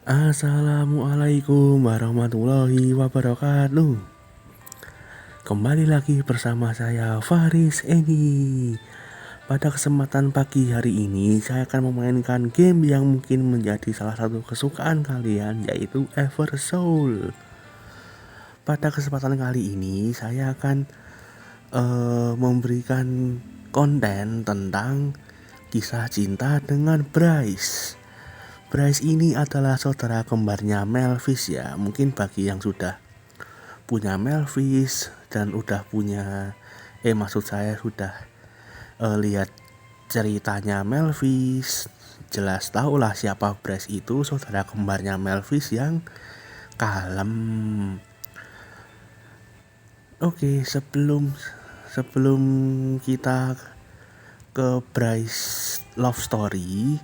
Assalamualaikum warahmatullahi wabarakatuh. Kembali lagi bersama saya Faris Edi. Pada kesempatan pagi hari ini saya akan memainkan game yang mungkin menjadi salah satu kesukaan kalian, yaitu Eversoul. Pada kesempatan kali ini saya akan memberikan konten tentang kisah cinta dengan Bryce. Bryce ini adalah saudara kembarnya Melvis ya. Mungkin bagi yang sudah punya Melvis dan udah punya maksud saya sudah lihat ceritanya Melvis, jelas tahulah siapa Bryce itu, saudara kembarnya Melvis yang kalem. Oke, sebelum kita ke Bryce love story,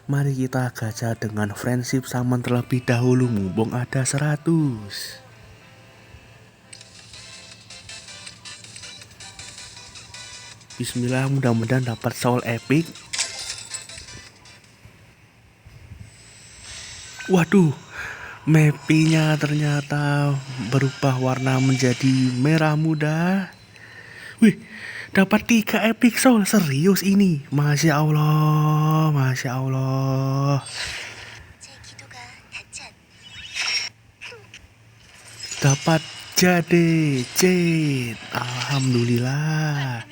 mari kita gacha dengan friendship summon terlebih dahulu mumpung ada 100. Bismillah, mudah-mudahan dapat soul epic. Waduh, mappingnya ternyata berubah warna menjadi merah muda. Wih, dapat 3 epic soul, serius ini. Masya Allah, Masya Allah. Dapat Jade Jade, alhamdulillah.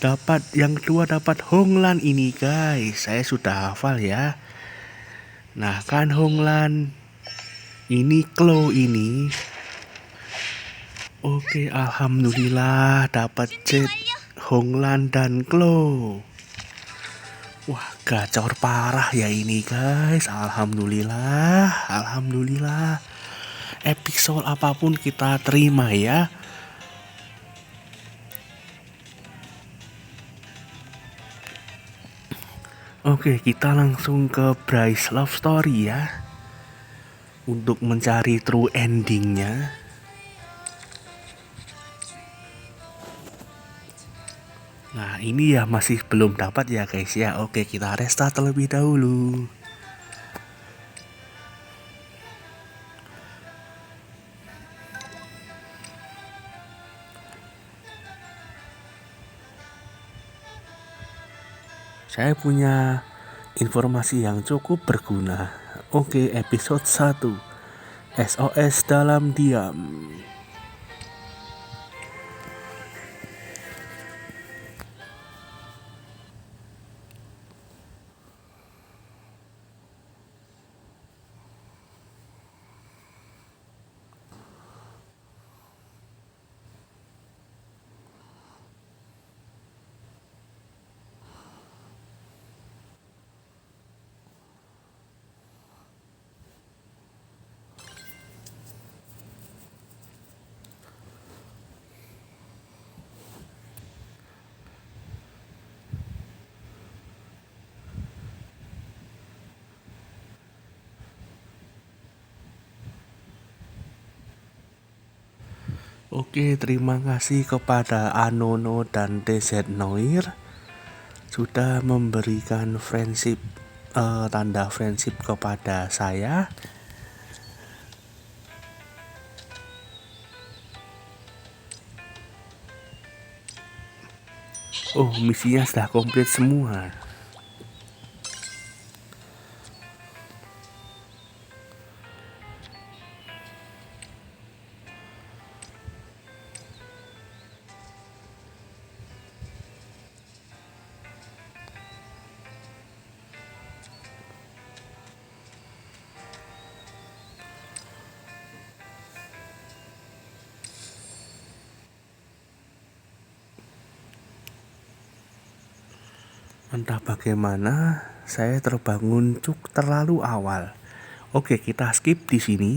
Dapat yang kedua, dapat Honglan ini guys, saya sudah hafal ya. Nah kan Honglan ini Claw ini. Oke, alhamdulillah dapat Jade, Honglan dan Claw. Wah, gacor parah ya ini guys. Alhamdulillah, alhamdulillah. Epic soul apapun kita terima ya. Oke, kita langsung ke Bryce love story ya, untuk mencari true endingnya. Nah ini ya masih belum dapat ya guys ya. Oke, kita restart terlebih dahulu. Saya punya informasi yang cukup berguna. Oke, episode 1, SOS dalam diam. Oke, terima kasih kepada Anono dan DZ Noir sudah memberikan friendship, tanda friendship kepada saya. Oh, misinya sudah komplit semua. Entah bagaimana, saya terbangun terlalu awal. Oke, kita skip di sini.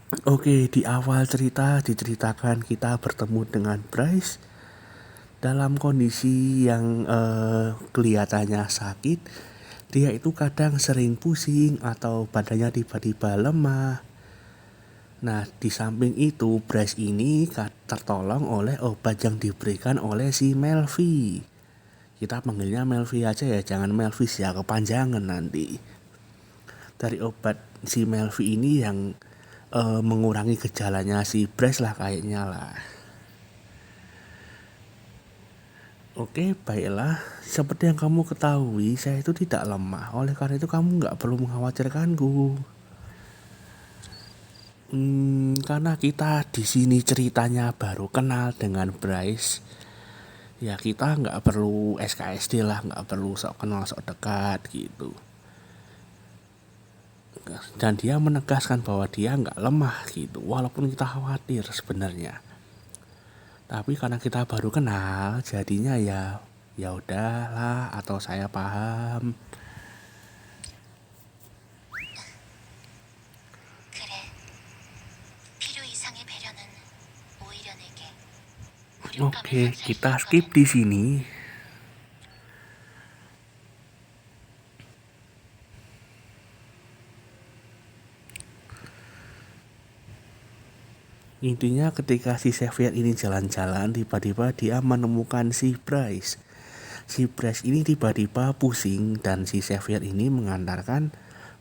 Oke, di awal cerita diceritakan kita bertemu dengan Bryce dalam kondisi yang kelihatannya sakit. Dia itu kadang sering pusing atau badannya tiba-tiba lemah. Nah, di samping itu Bryce ini tertolong oleh obat yang diberikan oleh si Melvi. Kita panggilnya Melvi aja ya, jangan Melvis ya, kepanjangan nanti. Dari obat si Melvi ini yang mengurangi gejalanya si Bryce lah kayaknya lah. Oke, baiklah. Seperti yang kamu ketahui, saya itu tidak lemah. Oleh karena itu kamu nggak perlu mengkhawatirkanku. Karena kita di sini ceritanya baru kenal dengan Bryce, ya kita nggak perlu SKSD lah, nggak perlu sok kenal sok dekat gitu. Dan dia menegaskan bahwa dia nggak lemah gitu, walaupun kita khawatir sebenarnya. Tapi karena kita baru kenal, jadinya ya udahlah, atau saya paham. 그래. 필요 이상의 배려는 오히려 내게 Oke, 굴욕감을 선사할 수 kita skip 있거든. di sini. Intinya ketika si Xavier ini jalan-jalan, tiba-tiba dia menemukan si Bryce. Si Bryce ini tiba-tiba pusing dan si Xavier ini mengantarkan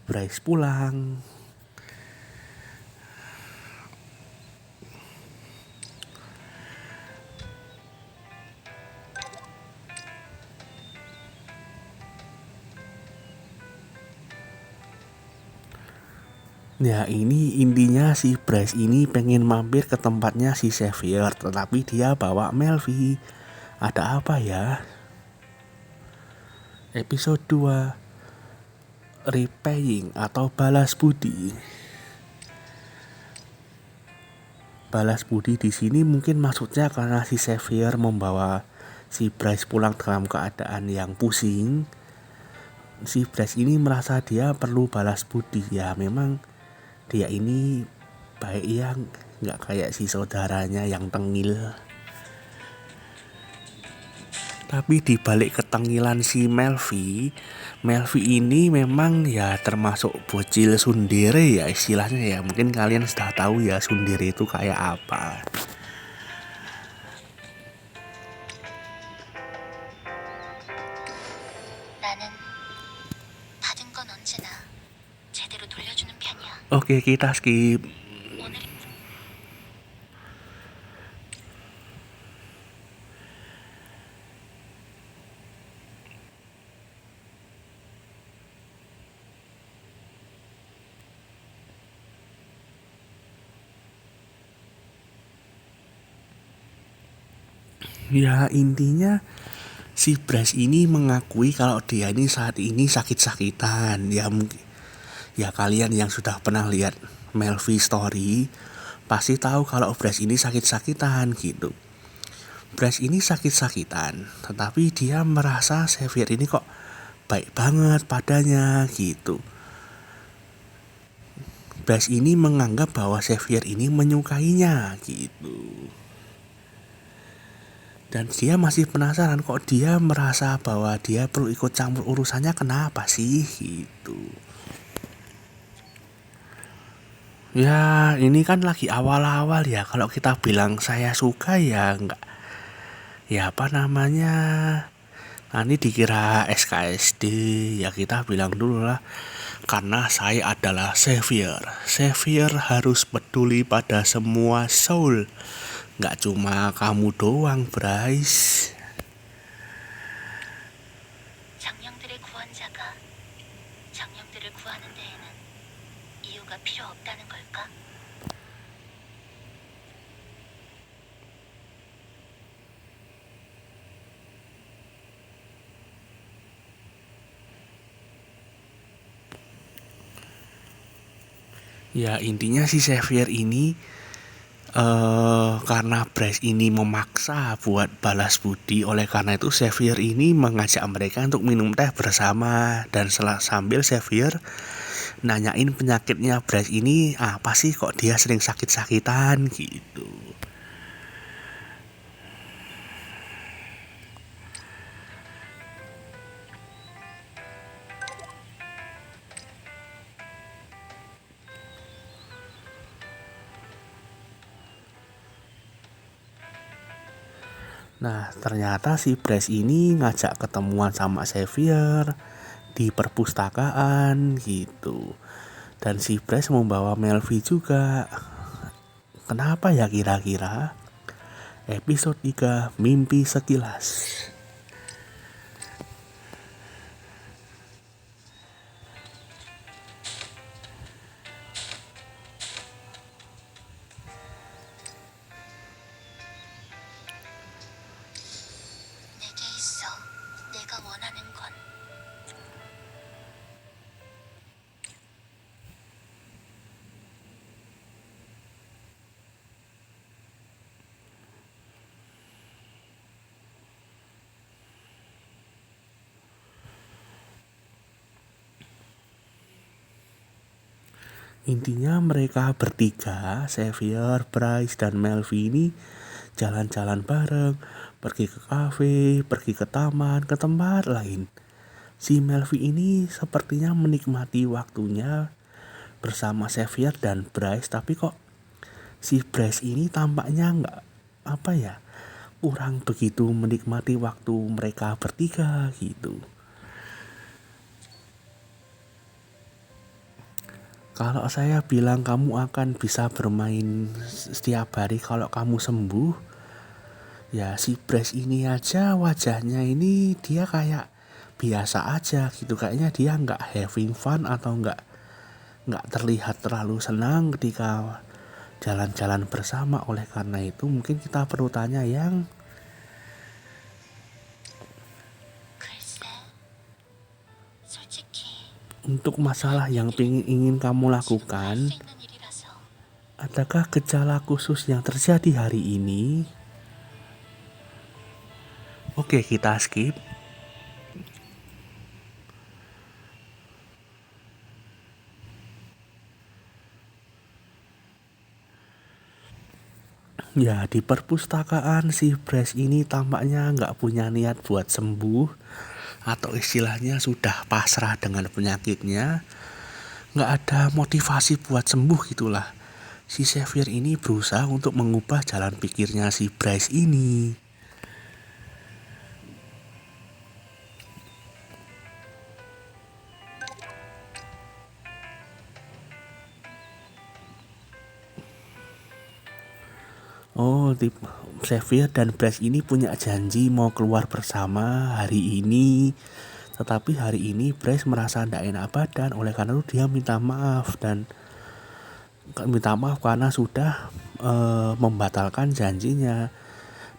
Bryce pulang. Ya ini intinya si Bryce ini pengen mampir ke tempatnya si Xavier, tetapi dia bawa Melvi. Ada apa ya? Episode 2, Repaying atau balas budi. Balas budi di sini mungkin maksudnya karena si Xavier membawa si Bryce pulang dalam keadaan yang pusing. Si Bryce ini merasa dia perlu balas budi. Ya memang dia ini baik ya, nggak kayak si saudaranya yang tengil. Tapi di balik ketengilan si Melvi ini memang ya termasuk bocil sundere ya istilahnya ya. Mungkin kalian sudah tahu ya sundere itu kayak apa. 나는 받은 건 언제나 제대로 돌려주는 편이야. Oke, kita skip. 오늘 Ya intinya si Bryce ini mengakui kalau dia ini saat ini sakit-sakitan. Ya mungkin ya kalian yang sudah pernah lihat Melvi story pasti tahu kalau Bryce ini sakit-sakitan gitu. Bryce ini sakit-sakitan, tetapi dia merasa Xavier ini kok baik banget padanya gitu. Bryce ini menganggap bahwa Xavier ini menyukainya gitu. Dan dia masih penasaran kok dia merasa bahwa dia perlu ikut campur urusannya, kenapa sih gitu. Ya ini kan lagi awal-awal ya, kalau kita bilang saya suka ya enggak, ya apa namanya, nanti dikira SKSD. Ya kita bilang dulu lah, karena saya adalah Xavier. Xavier harus peduli pada semua soul, nggak cuma kamu doang, Bryce. 장령들의 구원자가 장령들을 구하는 데에는 이유가 필요 없다는 걸까? Ya intinya si Xavier ini karena Bryce ini memaksa buat balas budi, oleh karena itu Xavier ini mengajak mereka untuk minum teh bersama. Dan sambil Xavier nanyain penyakitnya Bryce ini apa sih, kok dia sering sakit-sakitan gitu. Nah, ternyata si Bryce ini ngajak ketemuan sama Xavier di perpustakaan gitu. Dan si Bryce membawa Melfi juga. Kenapa ya kira-kira? Episode 3 Mimpi Sekilas. 내게 있어. 내가 원하는 건. Intinya mereka bertiga, Xavier, Bryce, dan Melvi ini jalan-jalan bareng, pergi ke kafe, pergi ke taman, ke tempat lain. Si Melvi ini sepertinya menikmati waktunya bersama Xavier dan Bryce, tapi kok si Bryce ini tampaknya nggak, apa ya, kurang begitu menikmati waktu mereka bertiga gitu. Kalau saya bilang kamu akan bisa bermain setiap hari kalau kamu sembuh, ya si Bryce ini aja wajahnya ini dia kayak biasa aja gitu, kayaknya dia nggak having fun atau nggak terlihat terlalu senang ketika jalan-jalan bersama. Oleh karena itu mungkin kita perlu tanya yang 글쎄, 솔직히 untuk masalah yang ingin kamu 지금 할 lakukan, 수 있는 일이라서. adakah gejala khusus yang terjadi hari ini? Oke, kita skip. Ya, di perpustakaan si Bryce ini tampaknya nggak punya niat buat sembuh, atau istilahnya sudah pasrah dengan penyakitnya, nggak ada motivasi buat sembuh gitulah. Si Xavier ini berusaha untuk mengubah jalan pikirnya si Bryce ini. Oh, Xavier dan Bryce ini punya janji mau keluar bersama hari ini. Tetapi hari ini Bryce merasa tidak enak badan, oleh karena itu dia minta maaf karena sudah membatalkan janjinya.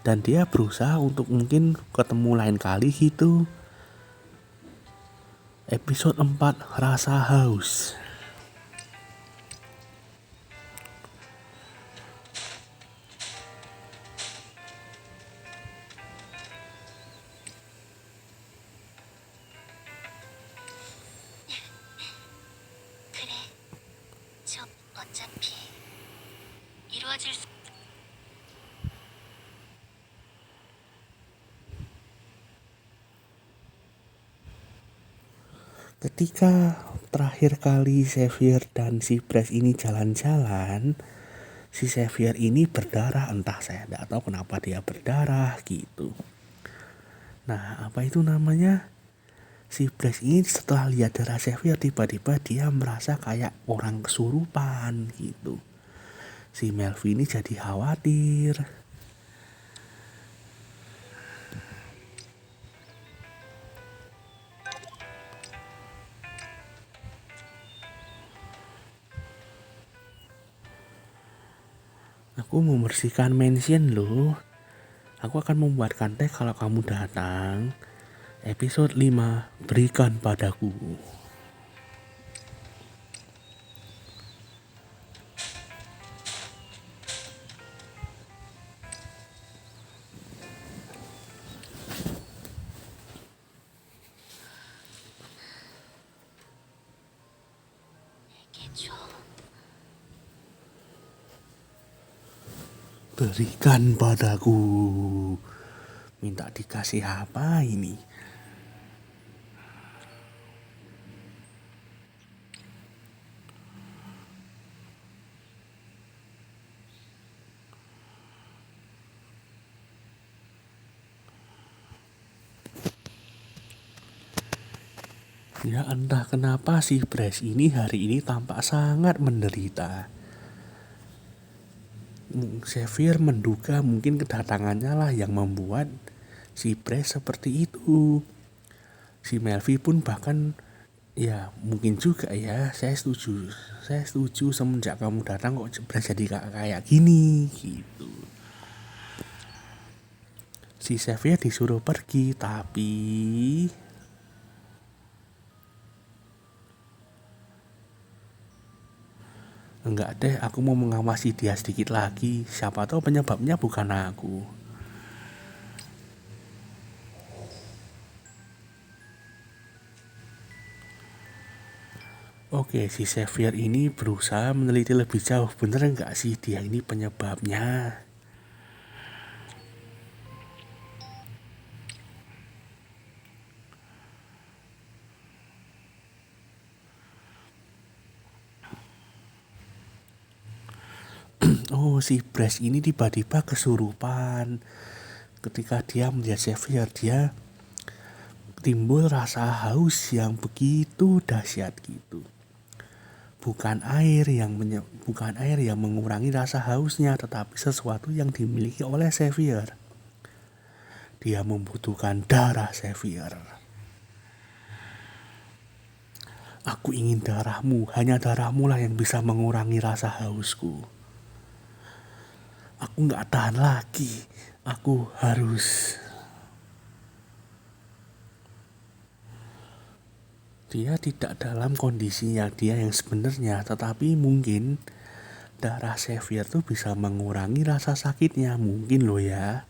Dan dia berusaha untuk mungkin ketemu lain kali gitu. Episode 4 Rasa Haus. 그래, 저 어차피 이루어질 수. Ketika terakhir kali Xavier dan si Bryce ini jalan-jalan, si Xavier ini berdarah, entah saya tidak tahu kenapa dia berdarah gitu. Nah, apa itu namanya? Si Bryce ini setelah lihat darah Xavier, tiba-tiba dia merasa kayak orang kesurupan gitu. Si Melvi ini jadi khawatir. Aku membersihkan mention loh. Aku akan membuatkan teh kalau kamu datang. Episode 5 Berikan Padaku. 줘. Berikan padaku. Minta dikasih apa ini? Ya entah kenapa si Bryce ini hari ini tampak sangat menderita. Xavier menduga mungkin kedatangannya lah yang membuat si Bryce seperti itu. Si Melvi pun bahkan ya mungkin juga ya, saya setuju semenjak kamu datang kok Bryce jadi kayak gini gitu. Si Xavier disuruh pergi tapi enggak deh, aku mau mengawasi dia sedikit lagi. Siapa tahu penyebabnya bukan aku. Oke, si Xavier ini berusaha meneliti lebih jauh. Bener enggak sih dia ini penyebabnya? Oh, si Bryce ini tiba-tiba kesurupan. Ketika dia melihat Xavier, dia timbul rasa haus yang begitu dahsyat gitu. Bukan air yang mengurangi rasa hausnya, tetapi sesuatu yang dimiliki oleh Xavier. Dia membutuhkan darah Xavier. Aku ingin darahmu, hanya darahmu lah yang bisa mengurangi rasa hausku. Aku gak tahan lagi, aku harus. Dia tidak dalam kondisinya dia yang sebenarnya, tetapi mungkin darah Xavier tuh bisa mengurangi rasa sakitnya, mungkin loh ya.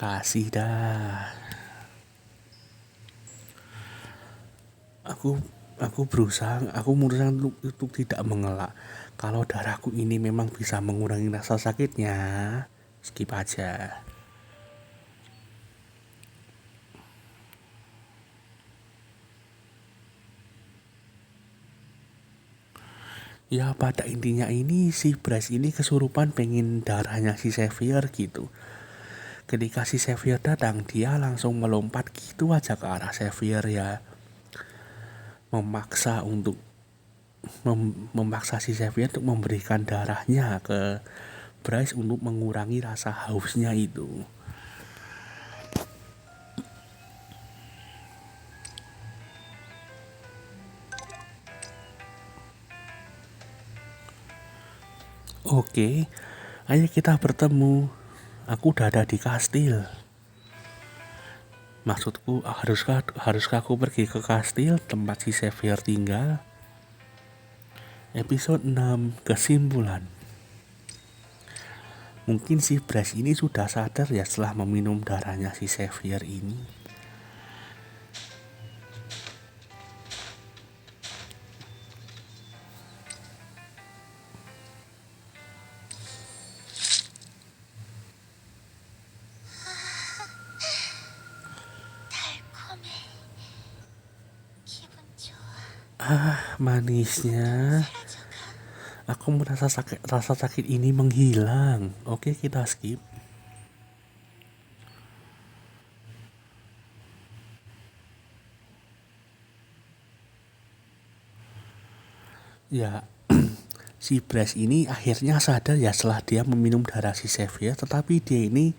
Kasih dah. Aku berusaha untuk tidak mengelak. Kalau darahku ini memang bisa mengurangi rasa sakitnya, skip aja. Ya pada intinya ini si Bryce ini kesurupan pengen darahnya si Xavier gitu. Ketika si Xavier datang, dia langsung melompat gitu aja ke arah Xavier ya. Memaksa si Xavier untuk memberikan darahnya ke Bryce untuk mengurangi rasa hausnya itu. Oke, ayo kita bertemu. Aku udah ada di kastil. Maksudku, haruskah aku pergi ke kastil tempat si Xavier tinggal? Episode 6, kesimpulan. Mungkin si Bryce ini sudah sadar ya setelah meminum darahnya si Xavier ini. 달콤해. 기분 좋아. Manisnya, 사라져가. aku merasa rasa sakit ini menghilang. Oke, kita skip. Ya, si Bryce ini akhirnya sadar ya setelah dia meminum darah si Xavier, tetapi dia ini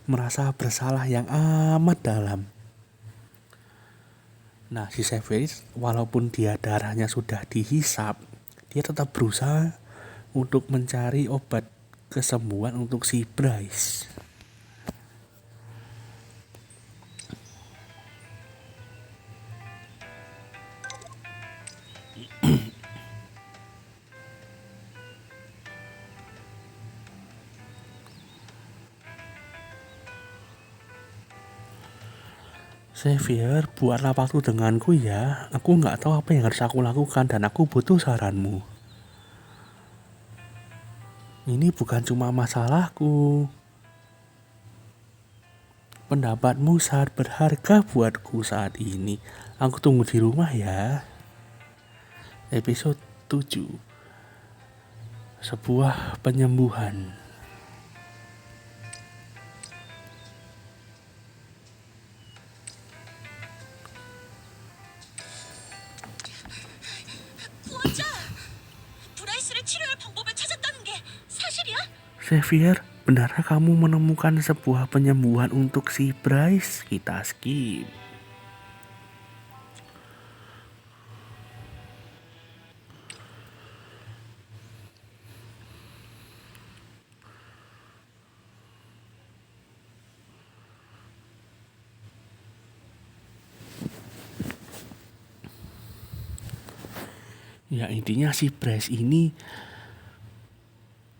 merasa bersalah yang amat dalam. Nah, si Xavier walaupun dia darahnya sudah dihisap, dia tetap berusaha untuk mencari obat kesembuhan untuk si Bryce. Xavier, buatlah waktu denganku ya. Aku nggak tahu apa yang harus aku lakukan dan aku butuh saranmu. Ini bukan cuma masalahku. Pendapatmu sangat berharga buatku saat ini. Aku tunggu di rumah ya. Episode 7. Sebuah penyembuhan. 구원자! 브라이스를 치료할 방법을 찾았다는 게 사실이야? Xavier, benarkah kamu menemukan sebuah penyembuhan untuk si Bryce? Kita skip. Ya intinya si Bryce ini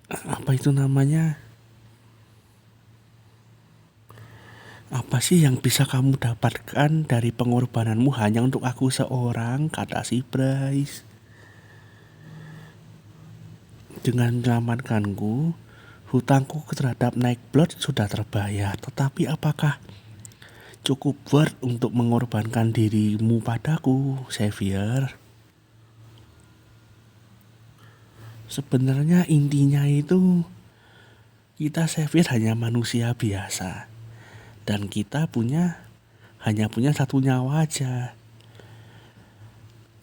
apa itu namanya? Apa sih yang bisa kamu dapatkan dari pengorbananmu hanya untuk aku seorang, kata si Bryce. Dengan menyelamatkanku, hutangku terhadap Nightblood sudah terbayar. Tetapi apakah cukup worth untuk mengorbankan dirimu padaku, Xavier? Sebenarnya intinya itu kita Xavier hanya manusia biasa. Dan kita hanya punya satu nyawa aja.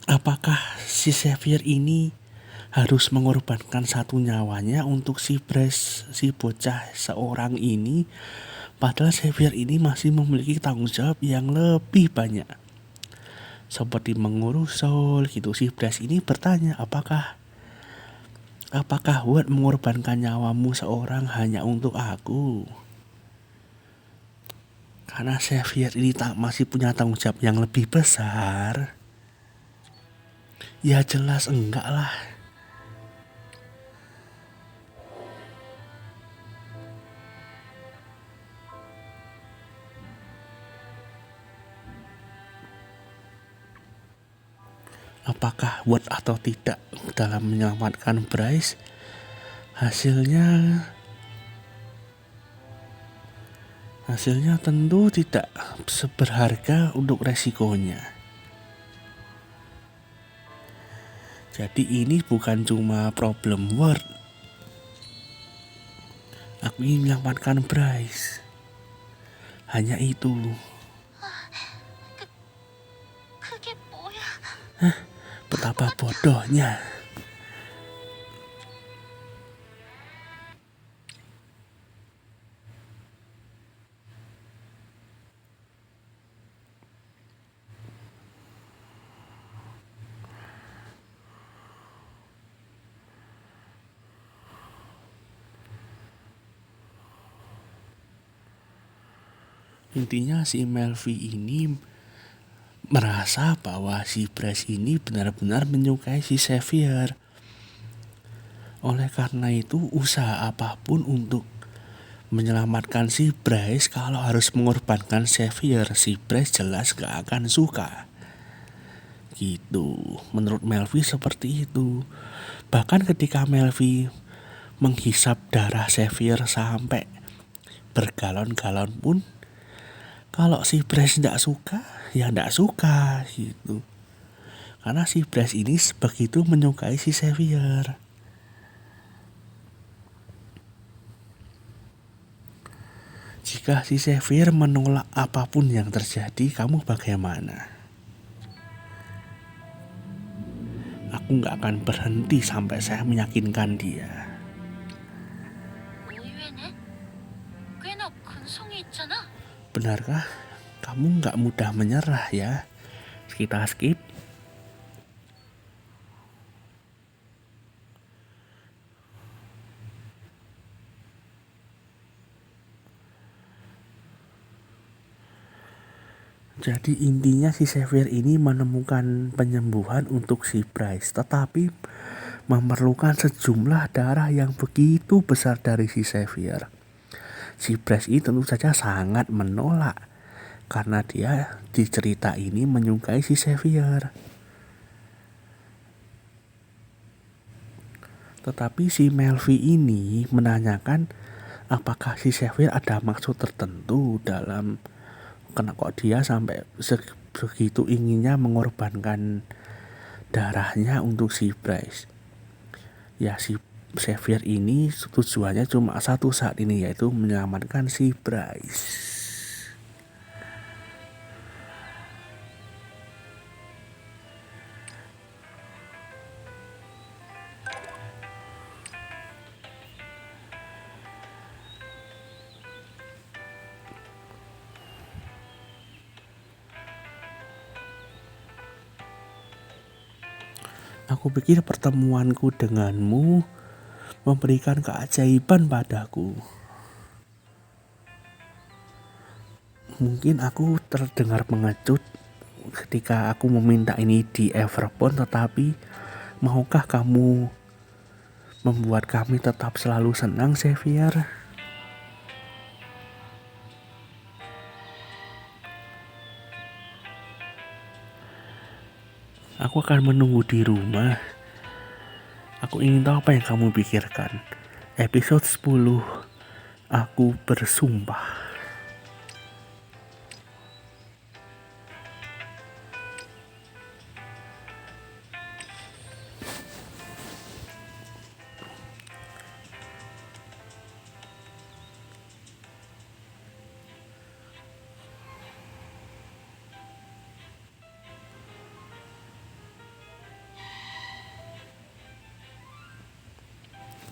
Apakah si Xavier ini harus mengorbankan satu nyawanya untuk si Bryce, si bocah seorang ini? Padahal Xavier ini masih memiliki tanggung jawab yang lebih banyak. Seperti mengurus Soul gitu. Si Bryce ini bertanya, apakah worth mengorbankan nyawamu seorang hanya untuk aku? Karena Xavier ini masih punya tanggung jawab yang lebih besar. Ya jelas enggak lah. Apakah worth atau tidak dalam menyelamatkan Bryce? Hasilnya tentu tidak seberharga untuk resikonya. Jadi ini bukan cuma problem worth. Aku ingin menyelamatkan Bryce. Hanya itu. 그게 뭐야? Betapa bodohnya. Intinya si Melvi ini merasa bahwa si Bryce ini benar-benar menyukai si Xavier. Oleh karena itu usaha apapun untuk menyelamatkan si Bryce, kalau harus mengorbankan Xavier, si Bryce jelas gak akan suka. Gitu, menurut Melvi seperti itu. Bahkan ketika Melvi menghisap darah Xavier sampai bergalon-galon pun, kalau si Bryce tidak suka, ya tidak suka gitu. Karena si Bryce ini begitu menyukai si Xavier. Jika si Xavier menolak apapun yang terjadi, kamu bagaimana? Aku gak akan berhenti sampai saya meyakinkan dia. 의외네? 꽤나 근성이 있잖아. Benarkah kamu gak mudah menyerah ya? Kita skip. Jadi intinya si Xavier ini menemukan penyembuhan untuk si Bryce, tetapi memerlukan sejumlah darah yang begitu besar dari si Xavier. Si Bryce ini tentu saja sangat menolak, karena dia di cerita ini menyukai si Xavier. Tetapi si Melfi ini menanyakan apakah si Xavier ada maksud tertentu dalam kok dia sampai segitu inginnya mengorbankan darahnya untuk si Bryce. Ya, si Xavier ini tujuannya cuma satu saat ini, yaitu menyelamatkan si Bryce. Aku pikir pertemuanku denganmu memberikan keajaiban padaku. Mungkin aku terdengar pengecut ketika aku meminta ini di Everbond, tetapi maukah kamu membuat kami tetap selalu senang, Xavier? Aku akan menunggu di rumah. Aku ingin tahu apa yang kamu pikirkan. Episode 10, aku bersumpah.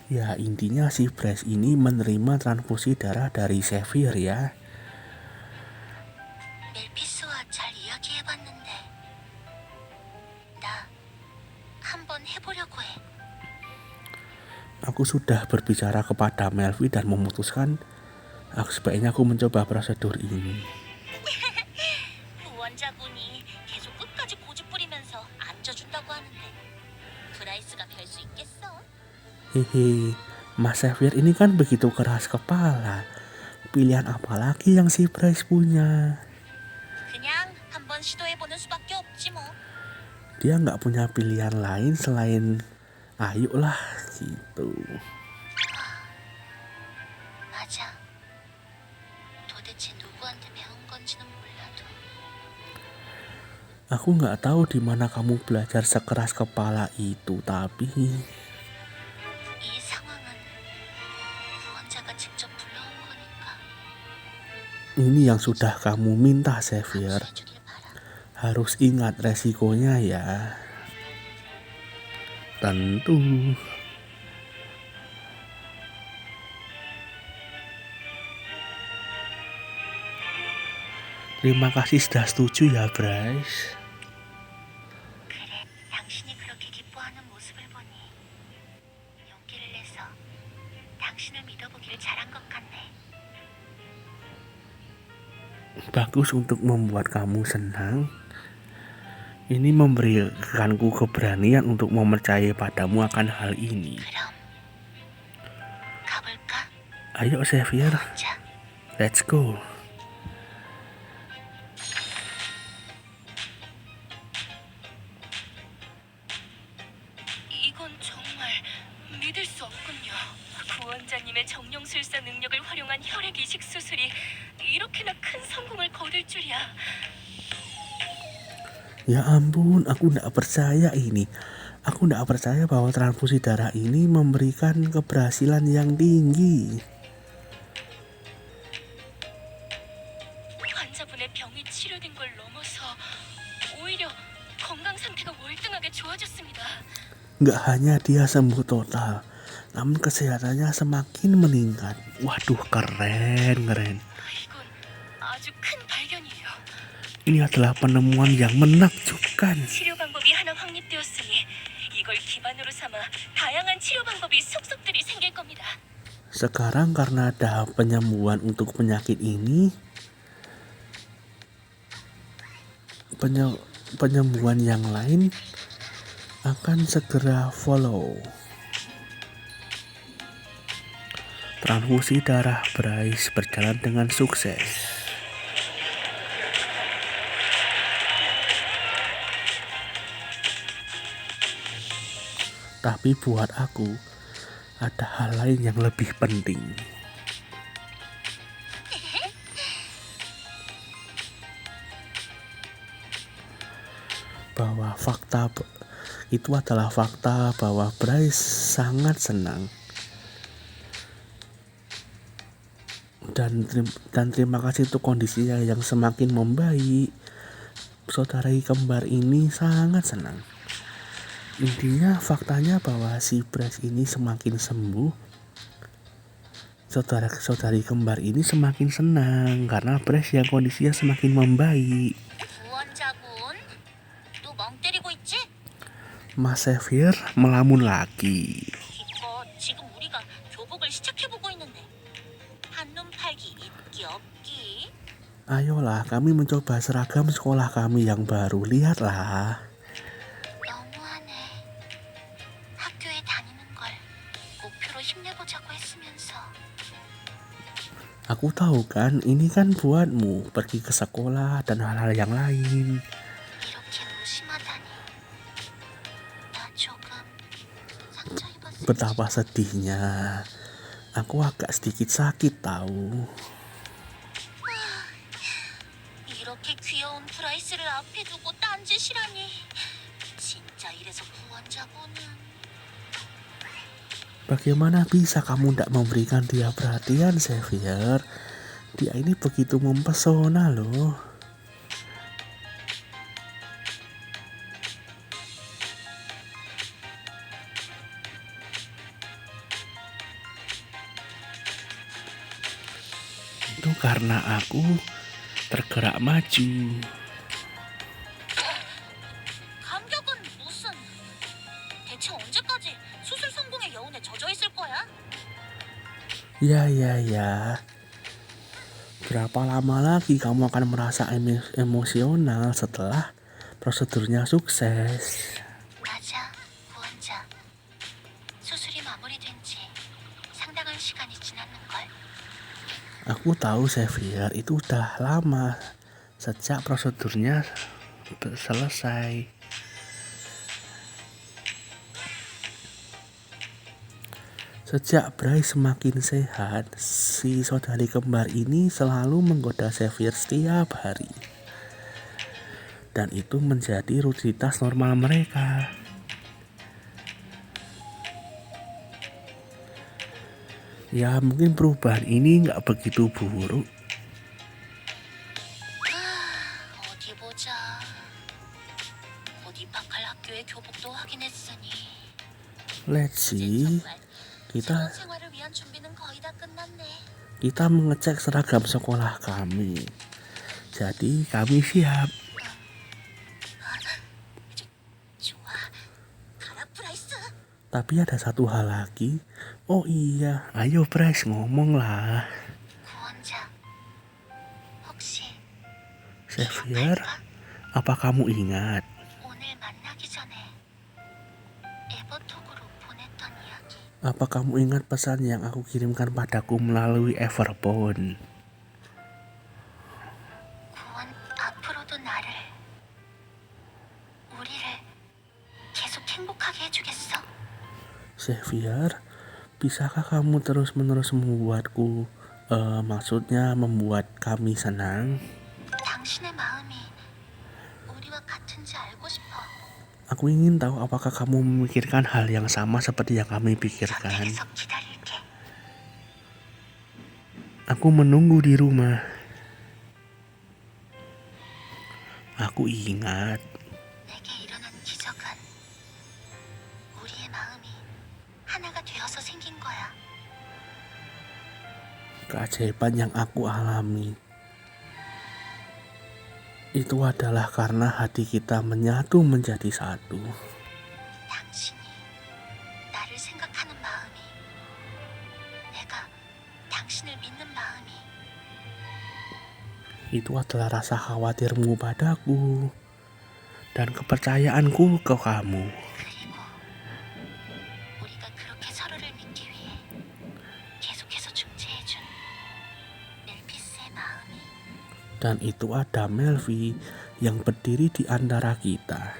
Ya, intinya si Bryce ini menerima transfusi darah dari Xavier ya. 멜피스와 잘 이야기해봤는데 나 한번 해보려고 해. Aku sudah berbicara kepada Melfi dan memutuskan sebaiknya aku mencoba prosedur ini. 후원자분이 계속 끝까지 고집 부리면서 앉아준다고 하는데 브라이스가 별 수 있겠어? Hehe, Mas Xavier ini kan begitu keras kepala. Pilihan apa lagi yang si Bryce punya? 그냥 한번 시도해보는 수밖에 없지 뭐. Dia nggak punya pilihan lain selain ayolah gitu. 맞아. 도대체 누구한테 배운 건지는 몰라도. Aku nggak tahu di mana kamu belajar sekeras kepala itu, tapi 이 상황은 후원자가 직접 불러온 거니까 ini yang sudah kamu minta, Xavier. 해주길 바라. Harus ingat resikonya ya. Tentu. Terima kasih sudah setuju ya, Bryce. 그래, 당신이 그렇게 기뻐하는 모습을 보니 용기를 내서 당신을 믿어보기를 잘한 것 같네. Bagus untuk membuat kamu senang. Ini memberikanku keberanian untuk mempercayai padamu akan hal ini. 그럼 가볼까? Ayo Xavier, 자, let's go. 이건 정말 믿을 수 없군요. 구원자님의 정령술사 능력을 활용한 혈액 이식 수술이 이렇게나 큰 성공을 거둘 줄이야. Ya ampun, aku tidak percaya ini. Aku tidak percaya bahwa transfusi darah ini memberikan keberhasilan yang tinggi. 환자분의 병이 치료된 걸 넘어서 오히려 건강 상태가 월등하게 좋아졌습니다. Nggak hanya dia sembuh total, namun kesehatannya semakin meningkat. Waduh, keren. 이건 아주 큰 발견이에요. Ini adalah penemuan yang menakjubkan. 치료 방법이 하나 확립되었으니 이걸 기반으로 삼아 다양한 치료 방법이 속속들이 생길 겁니다. Sekarang karena ada penyembuhan untuk penyakit ini, penyembuhan yang lain akan segera follow. Transfusi darah Bryce berjalan dengan sukses. Tapi buat aku, ada hal lain yang lebih penting. Bahwa itu adalah fakta bahwa Bryce sangat senang. Dan terima kasih untuk kondisinya yang semakin membaik. Saudara kembar ini sangat senang. Intinya faktanya bahwa si Bryce ini semakin sembuh. Saudari kembar ini semakin senang karena Bryce yang kondisinya semakin membaik. 구원자분, 또 멍 때리고 있지? Mas Xavier melamun lagi. 이거 지금 우리가 교복을 시작해보고 있는데 한눈 팔기 있기 없기. Ayolah, kami mencoba seragam sekolah kami yang baru. Lihatlah. 너무하네. 학교에 다니는 걸 목표로 힘내보자고 했으면서. Aku tahu kan, ini kan buatmu pergi ke sekolah dan hal-hal yang lain. 이렇게 무심하다니. 나 조금 상처 입었을 Betapa sedihnya. Aku agak sedikit sakit tahu. 이렇게 귀여운 브라이스를 앞에 두고 딴짓이라니. 진짜 이래서 구원자분은. Bagaimana bisa kamu tidak memberikan dia perhatian, Xavier? Dia ini begitu mempesona loh. Itu karena aku tergerak maju. 감격은 무슨? 대체 언제까지 수술 성공의 여운에 젖어 있을 거야? Ya. Berapa lama lagi kamu akan merasa emosional setelah prosedurnya sukses? 맞아, 구원자. 수술이 마무리된 지 상당한 시간이 지났는걸. Aku tahu Xavier, itu udah lama sejak prosedurnya selesai. Sejak Bryce semakin sehat, si saudari kembar ini selalu menggoda Xavier setiap hari. Dan itu menjadi rutinitas normal mereka. Ya mungkin perubahan ini nggak begitu buruk. 어디 보자. 곧 입학할 학교의 교복도 확인했으니. Let's see. 새로운 Kita 생활을 위한 준비는 거의 다 끝났네. mengecek seragam sekolah kami. Jadi kami siap. 좋아. 가라 브라이스. Tapi ada satu hal lagi. Oh iya, ayo Bryce ngomonglah. 구원자. 혹시 Xavier, apa kamu ingat? 오늘 만나기 전에 에버톡으로 보냈던 이야기. Apa kamu ingat pesan yang aku kirimkan padaku melalui Everphone? 구원 앞으로도 나를 우리를 계속 행복하게 해주겠어? Xavier, bisakah kamu terus-menerus membuatku, maksudnya membuat kami senang? 당신의 마음이 우리와 같은지 알고 싶어. Aku ingin tahu apakah kamu memikirkan hal yang sama seperti yang kami pikirkan. 곁에서 기다릴게. Aku menunggu di rumah. Aku ingat. 내게 일어난 기적은 우리의 마음이 하나가 되어서 생긴 거야. Keajaiban yang aku alami itu adalah karena hati kita menyatu menjadi satu. 당신이 나를 생각하는 마음이 내가 당신을 믿는 마음이 Itu adalah rasa khawatirmu padaku dan kepercayaanku ke kamu. 그리고 우리가 그렇게 서로를 믿기 위해 계속해서 중재해준 멜피스의 마음이 Dan itu ada Melvi yang berdiri di antara kita.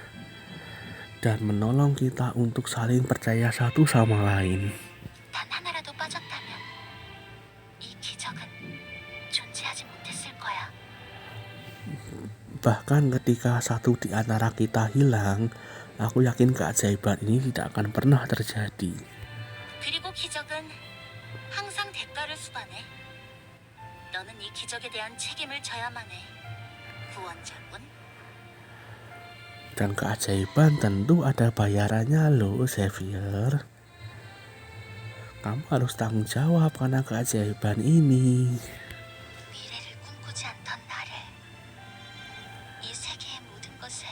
dan menolong kita untuk saling percaya satu sama lain. 단 하나라도 빠졌다면 이 기적은 존재하지 못했을 거야. Bahkan ketika satu di antara kita hilang, aku yakin keajaiban ini tidak akan pernah terjadi. 그리고 기적은 항상 대가를 수반해. 너는 이 기적에 대한 책임을 져야만 해. 구원자군. Dan keajaiban tentu ada bayarannya loh, Xavier. Kamu harus tanggung jawab karena keajaiban ini. 미래를 꿈꾸지 않던 나를 이 세계의 모든 것에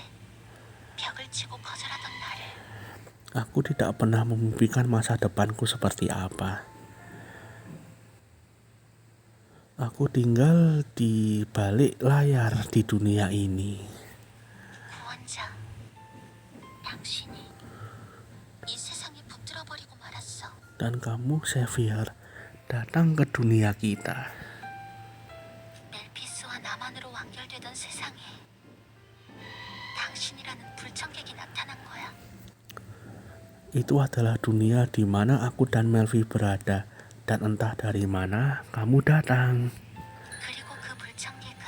벽을 치고 거절하던 나를 Aku tidak pernah memimpikan masa depanku seperti apa. Aku tinggal di balik layar di dunia ini. 구원자, 당신이 이 세상에 붙들어버리고 말았어. Dan kamu, Xavier, datang ke dunia kita. 멜피스와 나만으로 완결되던 세상에 당신이라는 불청객이 나타난 거야. Itu adalah dunia di mana aku dan Melvi berada. Dan entah dari mana kamu datang. 그리고 그 불청객은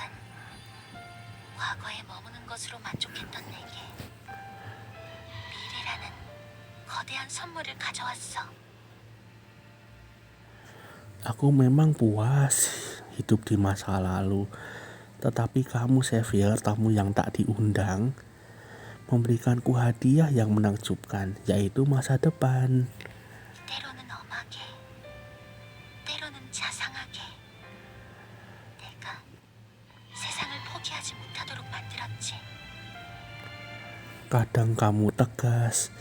과거에 머무는 것으로 만족했던 내게 미래라는 거대한 선물을 가져왔어. Aku memang puas hidup di masa lalu. Tetapi kamu, Xavier, tamu yang tak diundang, memberikanku hadiah yang menakjubkan, yaitu masa depan. 때로는 엄하게, 때로는 자상하게 내가 세상을 포기하지 못하도록 만들었지. Kadang kamu tegas,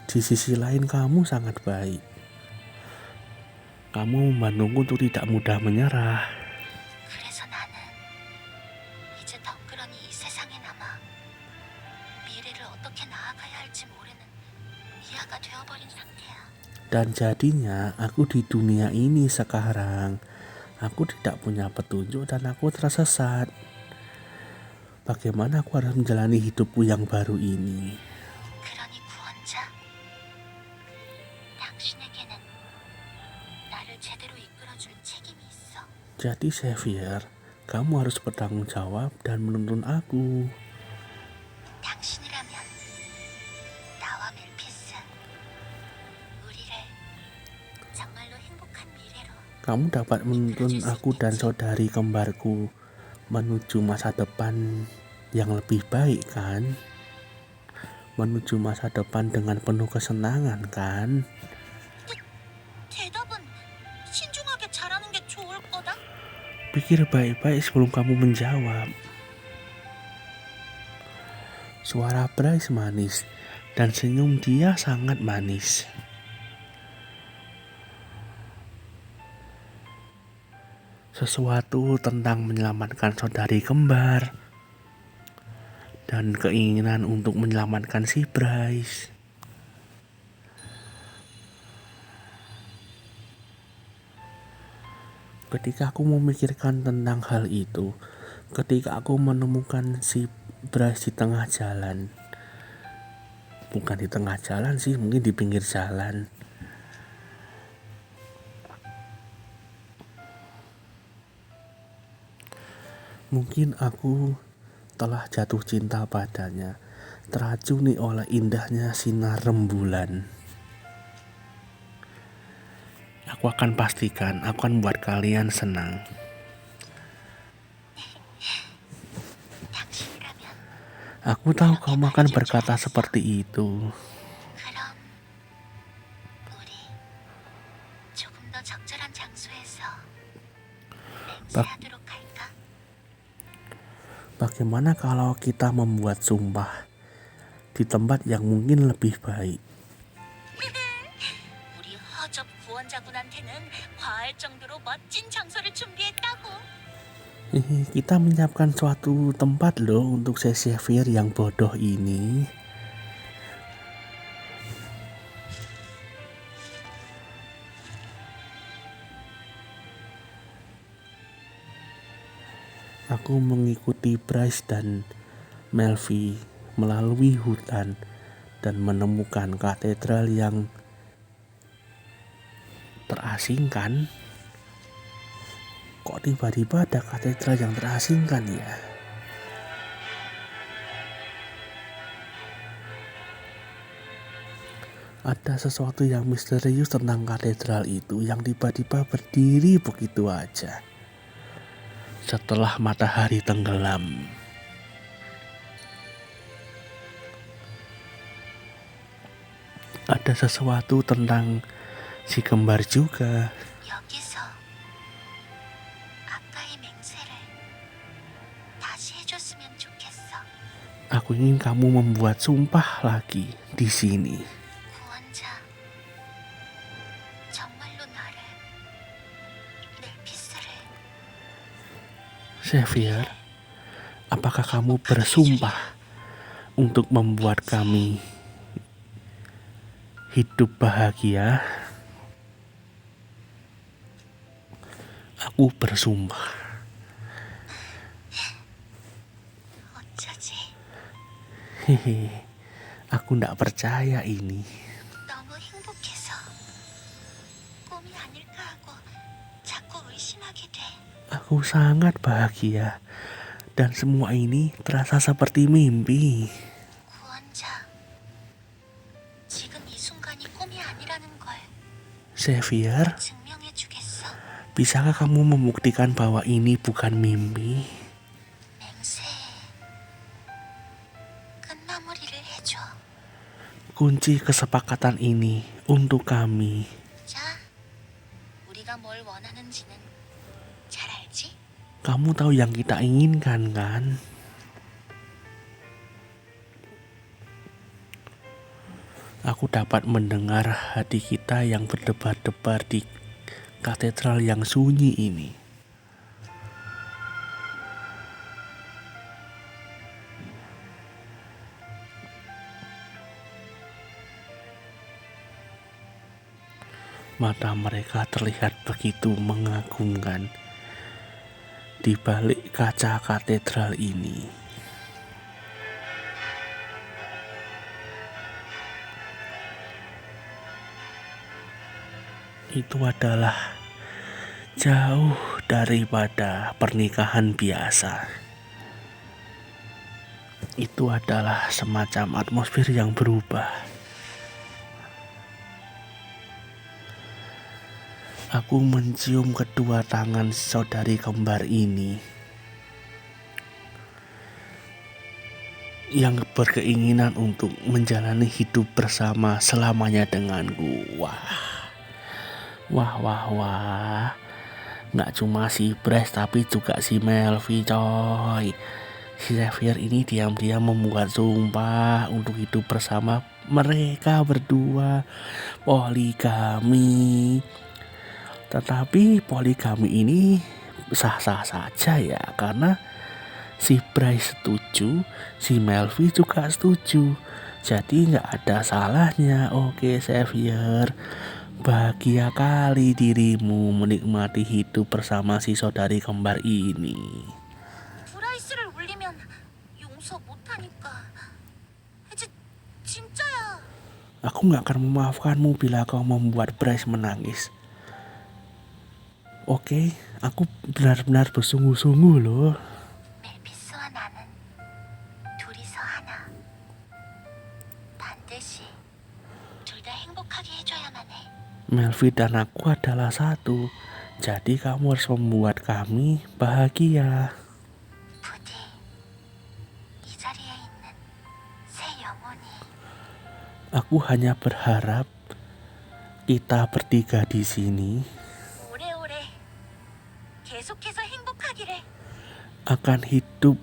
di sisi lain kamu sangat baik. Kamu membantuku untuk tidak mudah menyerah. 그래서 나는 이제 덩그러니 이 세상에 남아 미래를 어떻게 나아가야 할지 모르는 미아가 되어버린 상태야. Dan jadinya aku di dunia ini sekarang. Aku tidak punya petunjuk dan aku tersesat. Bagaimana aku harus menjalani hidupku yang baru ini? 그러니 구원자, 당신에게는 나를 제대로 이끌어줄 책임이 있어. Jadi Xavier, kamu harus bertanggung jawab dan menuntun aku. 당신이라면 나와 멜피스, 우리를 정말로 행복한 미래로. Kamu dapat menuntun aku dan saudari kembarku menuju masa depan yang lebih baik, kan? Menuju masa depan dengan penuh kesenangan, kan? 대답은 신중하게 잘하는 게 좋을 거다. Pikir baik-baik sebelum kamu menjawab. Suara Bryce manis dan senyum dia sangat manis. Sesuatu tentang menyelamatkan saudari kembar dan keinginan untuk menyelamatkan si Bryce. Ketika aku memikirkan tentang hal itu, ketika aku menemukan si Bryce di tengah jalan, bukan di tengah jalan sih, mungkin di pinggir jalan. Mungkin aku telah jatuh cinta padanya, teracuni oleh indahnya sinar rembulan. Aku akan pastikan, aku akan buat kalian senang. 당신이라면 Aku tahu kamu akan berkata seperti itu. 그럼 우리 조금 더 적절한 장소에서 맹세하도록 할까? Bagaimana kalau kita membuat sumpah di tempat yang mungkin lebih baik? 우리 허접 구원자분한테는 과할 정도로 멋진 장소를 준비했다고. Kita menyiapkan suatu tempat loh untuk si Xavier yang bodoh ini. Aku mengikuti Bryce dan Melvi melalui hutan dan menemukan katedral yang terasingkan. Kok tiba-tiba ada katedral yang terasingkan ya? Ada sesuatu yang misterius tentang katedral itu yang tiba-tiba berdiri begitu aja setelah matahari tenggelam. Ada sesuatu tentang si kembar juga. 여기서 아까의 맹세를 다시 해줬으면 좋겠어. Aku ingin kamu membuat sumpah lagi di sini. 구원자, 정말로 나를 내 피스를 Xavier, apakah kamu bersumpah untuk membuat kami hidup bahagia? Aku bersumpah. 어쩌지? Hehe, aku ndak percaya ini. 너무 행복해서 꿈이 아닐까 하고 자꾸 의심하게 돼. Aku sangat bahagia dan semua ini terasa seperti mimpi. 구원자, 지금 이 순간이 꿈이 아니라는 걸 Xavier, 증명해주겠어. bisakah kamu membuktikan bahwa ini bukan mimpi? 맹세, 끝마무리를 해줘. Kunci kesepakatan ini untuk kami. 자, 우리가 뭘 원하는지는 잘 알지? Kamu tahu yang kita inginkan kan? Aku dapat mendengar hati kita yang berdebar-debar di katedral yang sunyi ini. Mata mereka terlihat begitu mengagumkan di balik kaca katedral ini. Itu adalah jauh daripada pernikahan biasa. Itu adalah semacam atmosfer yang berubah. Aku mencium kedua tangan saudari kembar ini yang berkeinginan untuk menjalani hidup bersama selamanya denganku. Wah. Nggak cuma si Bryce tapi juga si Melvi coy. Si Xavier ini diam-diam membuat sumpah untuk hidup bersama mereka berdua. Poligami. Tetapi poligami ini sah-sah saja ya, karena si Bryce setuju, si Melvi juga setuju. Jadi nggak ada salahnya. Oke Xavier, bahagia kali dirimu menikmati hidup bersama si saudari kembar ini. 브라이스를 울리면 용서 못하니까. 진짜야. Aku gak akan memaafkanmu bila kau membuat Bryce menangis. Oke, aku benar-benar bersungguh-sungguh loh. 멜피스와 나는 둘이서 하나. 반드시 둘 다 행복하게 해줘야만 해. Melvi dan aku adalah satu. Jadi kamu harus membuat kami bahagia. 부디 이 자리에 있는 새 영혼이 Aku hanya berharap kita bertiga di sini 오래오래 계속해서 행복하기를. akan hidup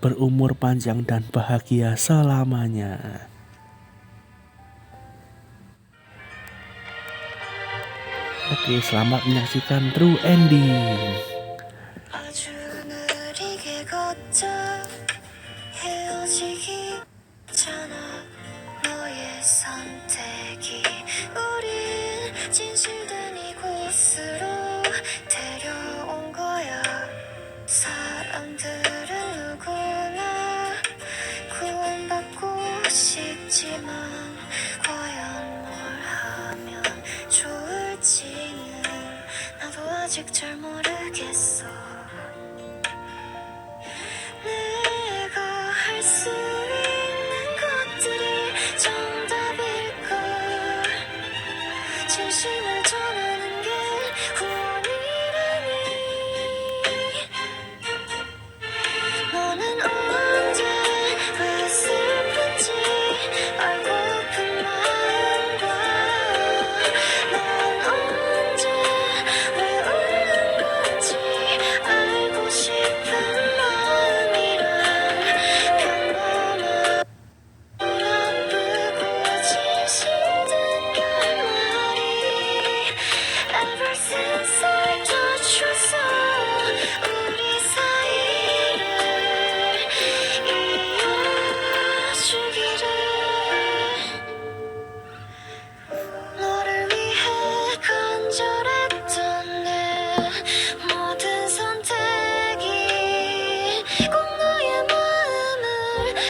berumur panjang dan bahagia selamanya. Oke, selamat menyaksikan True Ending. 아주 느리게 걷자 헤어지기 전에 너의 선택이 우린 진실된 이곳으로 데려온 거야. 사람들은 누구나 구원받고 싶지만 아직 잘 모르겠어. 내가 할 수 있는 것들이 정답일까? 진심을 전하는 게 구원이라니. 너는 언제 왜 슬픈지 알고픈 마음과 넌 언제 왜 웃는 건지 알고 싶은 마음이란 평범하고 나쁘고 진실된 결말이 Ever since I touched your soul 우리 사이를 이어주기를. 너를 위해 간절했던 내 모든 선택이 꼭 너의 마음을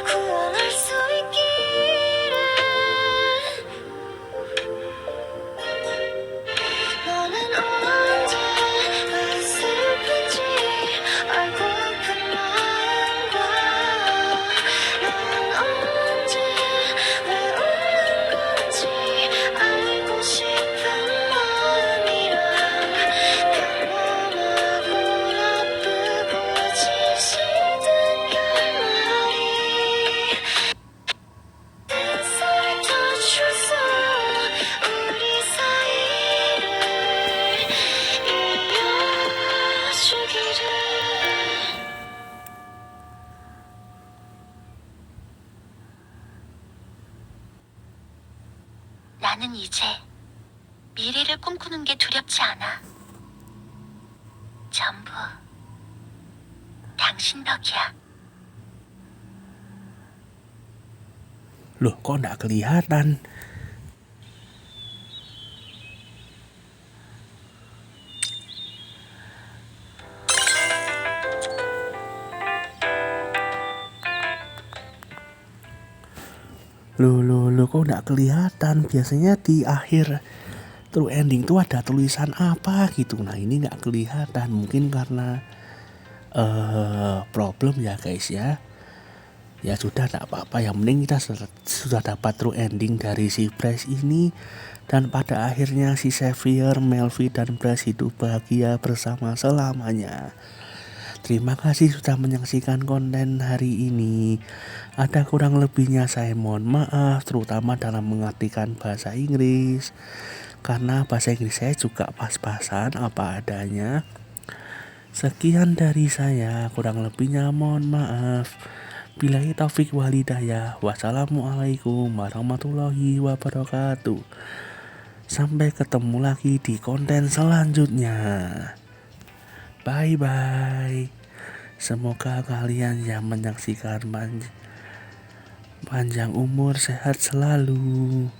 구원할 수 있기를. 너는 언제 왜 슬픈지 알고픈 마음과 넌 언제 왜 웃는 건지 알고 싶은 마음이란 평범하고 나쁘고 진실된 결말이 Inside touch your soul 우리 사이를 이어주기를. 나는 이제 미래를 꿈꾸는 게 두렵지 않아. 전부 당신 덕이야. Loh, kok nggak kelihatan? Loh, kok nggak kelihatan? Biasanya di akhir true ending tuh ada tulisan apa gitu. Nah, ini nggak kelihatan. Mungkin karena problem ya guys ya. Ya sudah, tak apa-apa, yang penting kita sudah dapat true ending dari si Bryce ini. Dan pada akhirnya si Xavier, Melfi, dan Bryce hidup bahagia bersama selamanya. Terima kasih sudah menyaksikan konten hari ini. Ada kurang lebihnya saya mohon maaf, terutama dalam mengartikan bahasa Inggris, karena bahasa Inggris saya juga pas-pasan apa adanya. Sekian dari saya, kurang lebihnya mohon maaf. Billahi taufik wal hidayah. Wassalamualaikum warahmatullahi wabarakatuh. Sampai ketemu lagi di konten selanjutnya. Bye bye. Semoga kalian yang menyaksikan panjang umur, sehat selalu.